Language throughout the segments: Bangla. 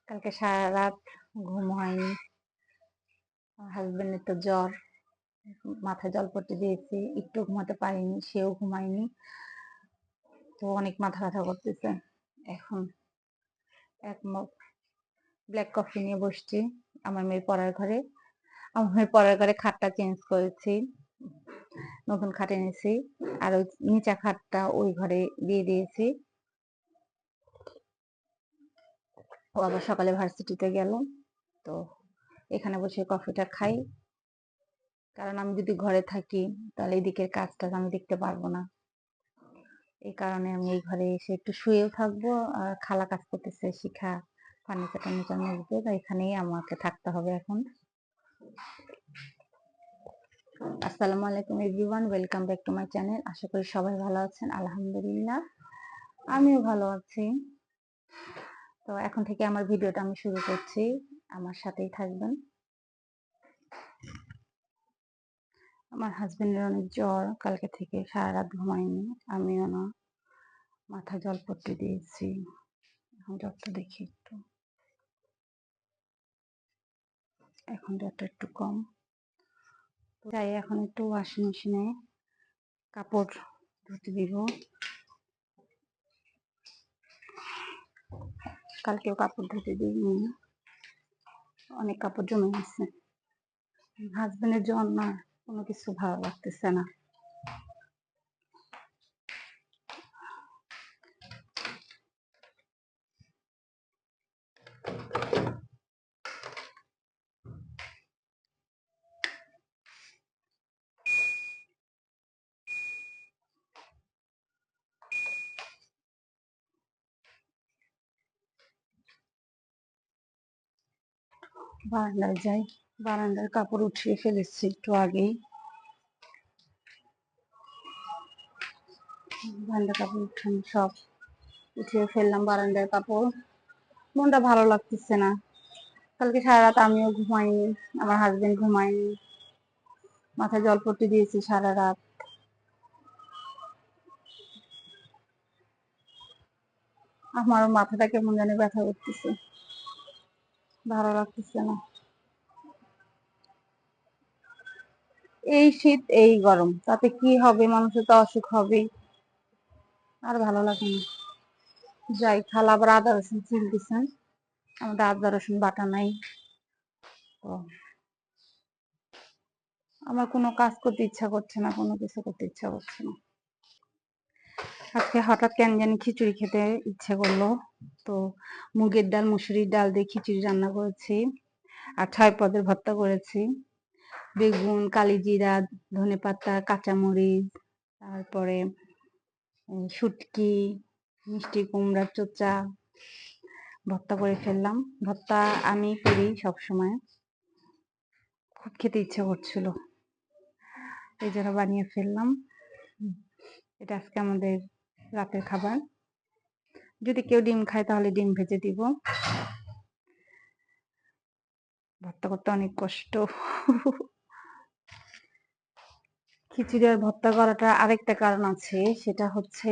কালকে সারা রাত ঘুম হয়নি। হাজবেন্ডের তো জ্বর, মাথায় জলপট্টি দিয়েছি, একটু ঘুমাতে পারিনি, সেও ঘুমায়নি। তো অনেক মাথা ব্যথা করতেছে। এখন এক মগ ব্ল্যাক কফি নিয়ে বসছি আমার মেয়ের পড়ার ঘরে। আমার মেয়ের পড়ার ঘরে খাটটা চেঞ্জ করেছি, নতুন খাট এনেছি, আর ওই নিচা খাটটা ওই ঘরে দিয়ে দিয়েছি। ও আবার সকালে ভার্সিটিতে গেল, তো এখানে বসে কফিটা খাই। কারণ আমি যদি ঘরে থাকি তাহলে এদিকের কাজটা আমি দেখতে পারবো না। এই কারণে আমি এই ঘরে এসে একটু শুয়েও থাকবো। আর খালা কাজ করতেছে, শিখা ফার্নিচার টার্নিচার মুছবে, তাই এখানেই আমাকে থাকতে হবে এখন। আসসালামু আলাইকুম everyone, welcome back to my channel. আশা করি সবাই ভালো আছেন। আলহামদুলিল্লাহ আমিও ভালো আছি। তো এখন থেকে আমার ভিডিওটা আমি শুরু করছি, আমার সাথেই থাকবেন। আমার হাজবেন্ডের অনেক জ্বর, কালকে থেকে সারা রাত ঘুমায়নি, আমিও না। মাথা জলপট্টি দিয়েছি, এখন জ্বরটা দেখি একটু, এখন জ্বরটা একটু কম। তাই এখন একটু ওয়াশিং মেশিনে কাপড় ধুতে দিব। কালকেও কাপড় ধুতে দিইনি, অনেক কাপড় জমে গেছে। হাজবেন্ডের জ্বর না, কোনো কিছু ভালো লাগতেছে না। বারান্দায় যাই, বারান্দার কাপড় উঠিয়ে ফেলেছি একটু আগেই। বারান্দার কাপড় উঠানো সব উঠিয়ে ফেললাম। বারান্দার কাপড়, মনটা ভালো লাগতেছে না। কালকে সারা রাত আমিও ঘুমাইনি, আমার হাজবেন্ড ঘুমায়নি, মাথায় জলপট্টি দিয়েছি সারা রাত। আমারও মাথাটা কেমন জানি ব্যথা করতেছে, ভালো লাগতেছে না। এই শীত এই গরম, তাতে কি হবে, মানুষের তো অসুখ হবেই, আর ভালো লাগে না। যাই, খালা আবার আদা রসুন ছিল দিছেন, আমাদের আদা রসুন বাটা নাই। তো আমার কোনো কাজ করতে ইচ্ছা করছে না, কোনো কিছু করতে ইচ্ছা করছে না। আজকে হঠাৎ কেন জানি খিচুড়ি খেতে ইচ্ছে করলো, তো মুগের ডাল মুসুরির ডাল দিয়ে খিচুড়ি রান্না করেছি, আর 6 পদের ভর্তা করেছি। বেগুন, কালিজিরা, ধনেপাতা, কাঁচামরিচ, তারপরে শুটকি, মিষ্টি কুমড়ার চোচা ভর্তা করে ফেললাম। ভর্তা আমি করি সবসময়, খুব খেতে ইচ্ছে করছিল, এই জন্য বানিয়ে ফেললাম। এটা আজকে আমাদের রাতের খাবার। যদি কেউ ডিম খায় তাহলে ডিম ভেজে দিব। ভর্তা করতে অনেক কষ্ট। খিচুড়ি আর ভর্তা করাটা আরেকটা কারণ আছে, সেটা হচ্ছে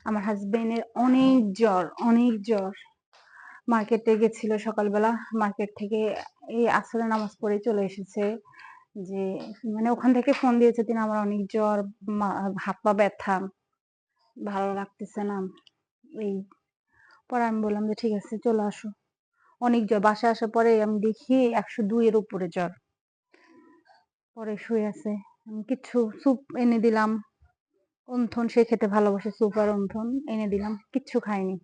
আমার হাজবেন্ডের অনেক জ্বর, অনেক জ্বর। মার্কেটে গেছিল সকালবেলা, মার্কেট থেকে এই আসরে নামাজ পড়ে চলে এসেছে, যে মানে ওখান থেকে ফোন দিয়েছে তিনি, আমার অনেক জ্বর, হাত পা ব্যথা, ভালো লাগতেছে না। এই পরে আমি বললাম যে ঠিক আছে চলে আসো। অনেক জ্বর, বাসায় আসার পরে আমি দেখি 102 এর উপরে জ্বর। পরে শুয়ে আছে, কিছু স্যুপ এনে দিলাম, অন্থন সে খেতে ভালোবাসে, স্যুপ আর অন্থন এনে দিলাম, কিচ্ছু খায়নি।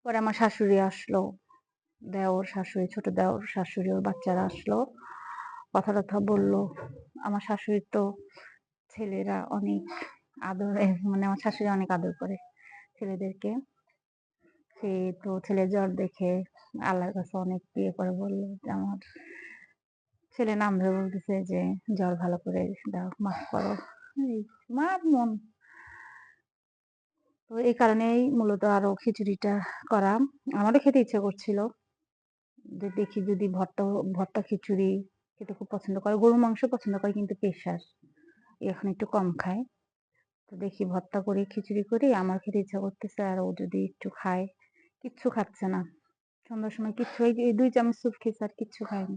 পরে আমার শাশুড়ি আসলো, দেওর শাশুড়ি, ছোট দেওর শাশুড়ি, ওর বাচ্চারা আসলো, কথা টথা বললো। আমার শাশুড়ির তো ছেলেরা অনেক আদরে, মানে আমার শাশুড়ি অনেক আদর করে ছেলেদেরকে। সে তো ছেলে জ্বর দেখে আল্লাহর কাছে অনেক ইয়ে করে বললো যে আমার ছেলে নাম ধরে বলতেছে যে জ্বর ভালো করে দাও, মাফ করো। এই মার মন। তো এই কারণেই মূলত আরো খিচুড়িটা করা। আমারও খেতে ইচ্ছে করছিল, যে দেখি যদি ভর্তা, ভর্তা খিচুড়ি খেতে খুব পছন্দ করে, গরুর মাংস পছন্দ করে কিন্তু প্রেশার এখন একটু কম খায়। তো দেখি ভর্তা করি, খিচুড়ি করি, আমার খেতে ইচ্ছা করতেছে, আর ও যদি একটু খায় কিচ্ছু খাচ্ছে না। সন্ধ্যার সময় কিচ্ছু এই ২ চামচ স্যুপ খেয়েছে আর কিচ্ছু খায়নি।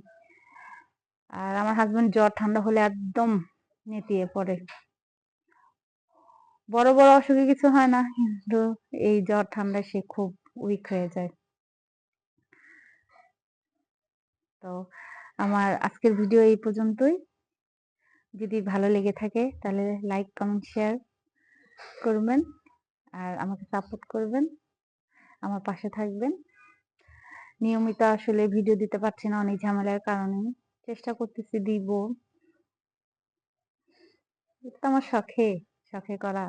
আর আমার হাসব্যান্ড জ্বর ঠান্ডা হলে একদম নেতিয়ে পড়ে। বড়, বড় অসুখে কিছু হয় না। কিন্তু এই জ্বর ঠান্ডায় সে খুব উইক হয়ে যায়। তো আমার আজকের ভিডিও এই পর্যন্তই। যদি ভালো লেগে থাকে তাহলে লাইক, কমেন্ট, শেয়ার করবেন। আর আমাকে সাপোর্ট করবেন। আমার পাশে থাকবেন। নিয়মিত আসলে ভিডিও দিতে পারছি না অনেক ঝামেলার কারণে। চেষ্টা করতেছি দিব। এটা তো আমার শখে করা।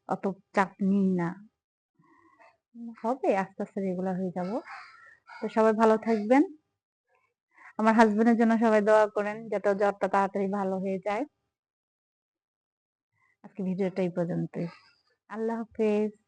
অত চাপ নিই না। হবে আস্তে, আস্তে রেগুলার হয়ে যাব। তো সবাই ভালো থাকবেন। আমার হাসব্যান্ডের জন্য সবাই দোয়া করেন যাতে ওর জ্বরটা তাড়াতাড়ি ভালো হয়ে যায়। আজকে ভিডিওটা এই পর্যন্তই। আল্লাহ হাফেজ।